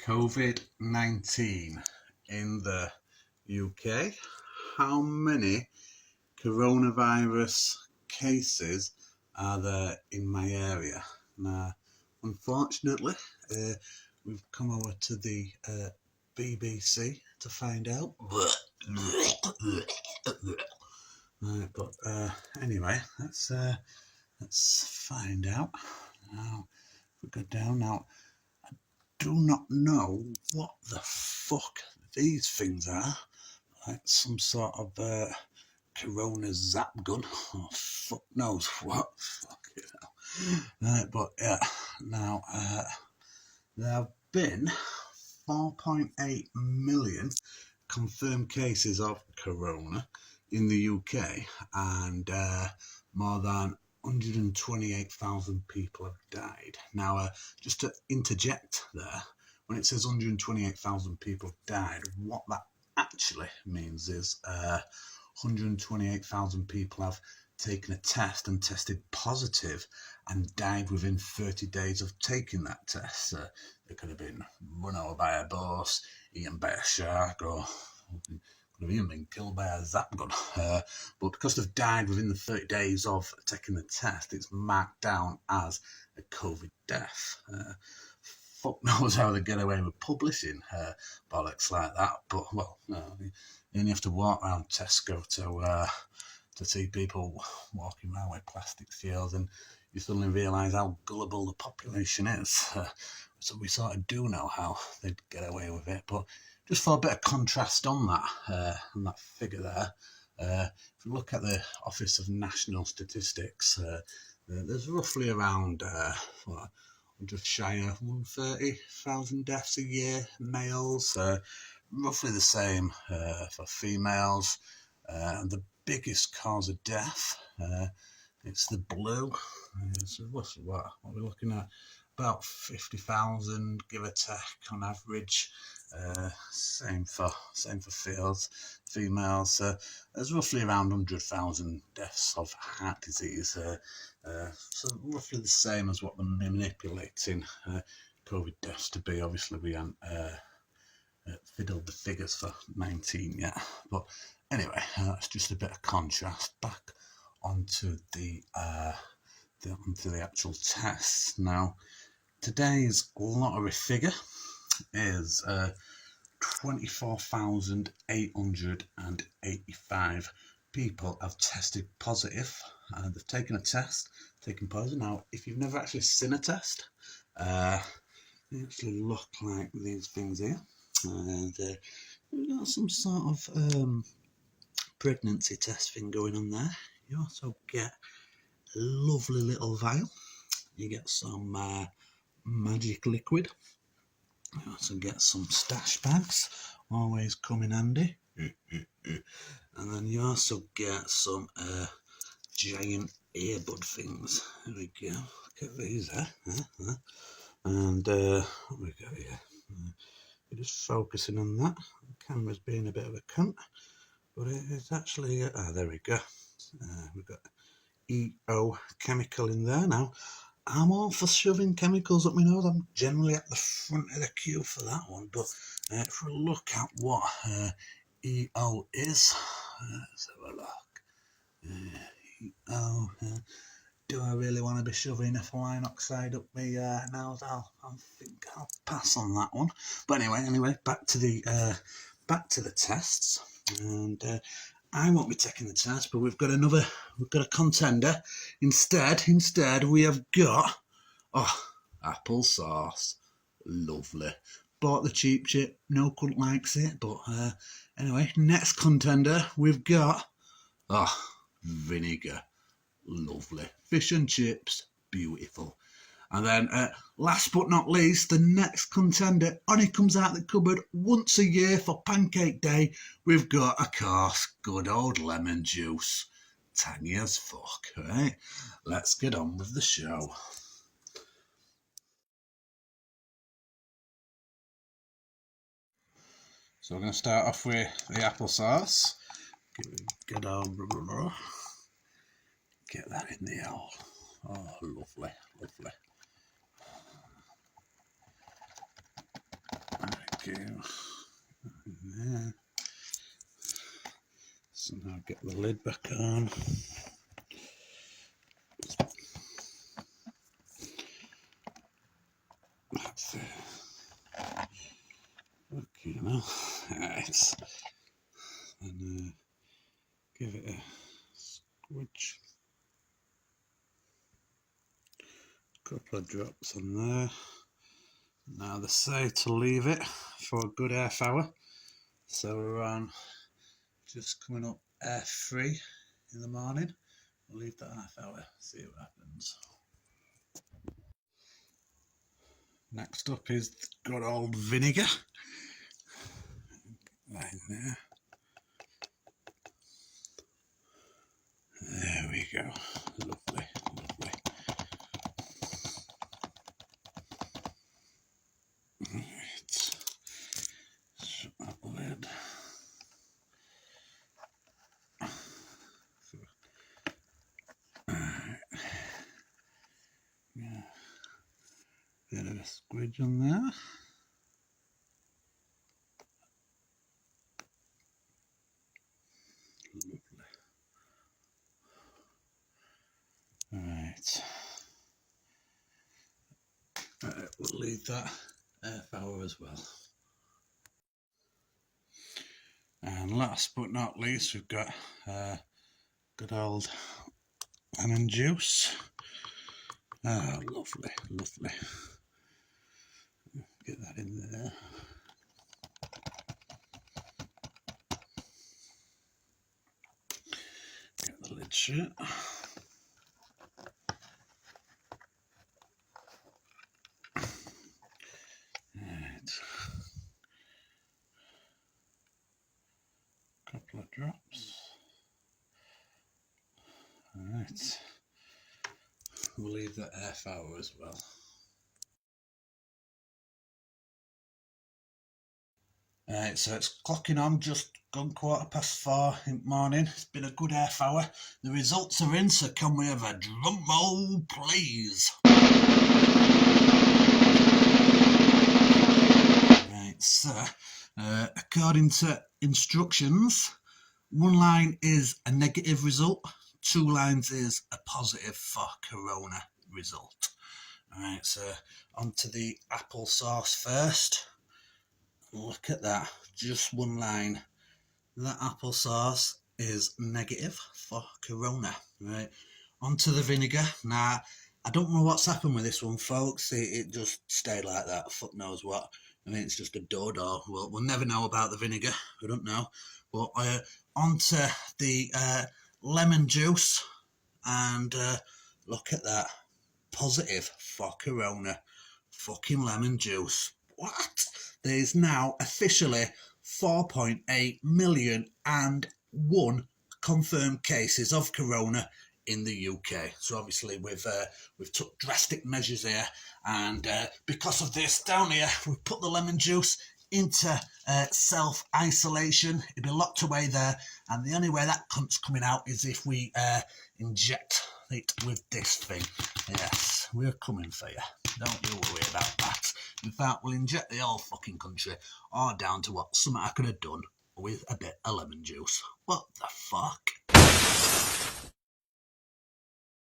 COVID-19 in the UK. How many coronavirus cases are there in my area? Now, unfortunately, we've come over to the BBC to find out. Right, but anyway, let's find out. Now, if we go down now, I do not know what the fuck these things are. Like some sort of Corona zap gun, or fuck knows what. Fuck it hell. Right, but yeah, now there have been 4.8 million confirmed cases of Corona in the UK, and more than 128,000 people have died. Now, just to interject there, when it says 128,000 people have died, what that actually means is 128,000 people have taken a test and tested positive and died within 30 days of taking that test. They could have been run over by a bus, eaten by a shark, or could have even been killed by a zap gun. But because they've died within the 30 days of taking the test, it's marked down as a COVID death. Fuck knows how they get away with publishing bollocks like that. But, well, no, you only have to walk around Tesco to see people walking around with plastic shields, and you suddenly realise how gullible the population is. So we sort of do know how they'd get away with it. But just for a bit of contrast on that figure there, if you look at the Office of National Statistics, there's roughly around just shy of 130,000 deaths a year, males, roughly the same for females. The biggest cause of death, it's the blue. It's, what are we looking at? About 50,000, give or take, on average. Same for females. There's roughly around 100,000 deaths of heart disease. So roughly the same as what they're manipulating COVID deaths to be. Obviously, we haven't fiddled the figures for 19 yet. But anyway, that's just a bit of contrast. Back onto the actual tests. Now, today's lottery figure is 24,885 people have tested positive. They've taken a test, taken positive. Now, if you've never actually seen a test, they actually look like these things here. And we've got some sort of pregnancy test thing going on there. You also get a lovely little vial. You get some magic liquid. You also get some stash bags, always come in handy. And then you also get some giant earbud things. There we go. Look at these there. And what we got here? We're just focusing on that. The camera's being a bit of a cunt, but it's actually there we go. We've got EO chemical in there. Now, I'm all for shoving chemicals up my nose. I'm generally at the front of the queue for that one. But if we look at what EO is, let's have a look. EO. Do I really want to be shoving ethylene oxide up my nose? I think I'll pass on that one. But anyway, back to the tests. And I won't be taking the test, but we've got a contender. Instead, we have got applesauce. Lovely. Bought the cheap chip. No cunt likes it, but anyway, next contender we've got vinegar. Lovely. Fish and chips. Beautiful. And then, last but not least, the next contender only comes out the cupboard once a year for Pancake Day. We've got, of course, good old lemon juice. Tangy as fuck, right? Let's get on with the show. So we're going to start off with the applesauce. Get that in the owl. Oh, lovely. Okay. There. So now get the lid back on. That's it. Okay, now, right. And give it a squidge. Couple of drops on there. Now they say to leave it for a good half hour. So we're on just coming up air free in the morning. We'll leave that half hour, see what happens. Next up is good old vinegar. Right in there. There we go. Lovely, lovely. Right. Shut that lid. Yeah. Bit of a squidge on there. Lovely. Right. We'll leave that half hour as well. And last but not least, we've got good old lemon juice. Oh, lovely, lovely. Get that in there. Get the lid shut. Right. Couple of drops. Right. We'll leave that half hour as well. Right, so it's clocking on, just gone 4:15 in the morning. It's been a good half hour. The results are in, so can we have a drum roll, please? Right, so according to instructions, one line is a negative result, 2 lines is a positive for Corona result. Alright, so onto the applesauce first. Look at that, just 1 line. That applesauce is negative for Corona. Right, onto the vinegar. Now, I don't know what's happened with this one, folks. It just stayed like that. Fuck knows what. I mean, it's just a dodo. We'll never know about the vinegar. I don't know. But onto the lemon juice. And look at that. Positive for Corona. Fucking lemon juice. What? There's now officially 4.8 million and 1 confirmed cases of Corona in the UK. So obviously we've took drastic measures here, and because of this down here, we've put the lemon juice into self-isolation. It'll be locked away there, and the only way that cunt's coming out is if we inject it with this thing. Yes, we're coming for you. Don't you worry about that. In fact, we'll inject the whole fucking country, all down to what something I could have done with a bit of lemon juice. What the fuck?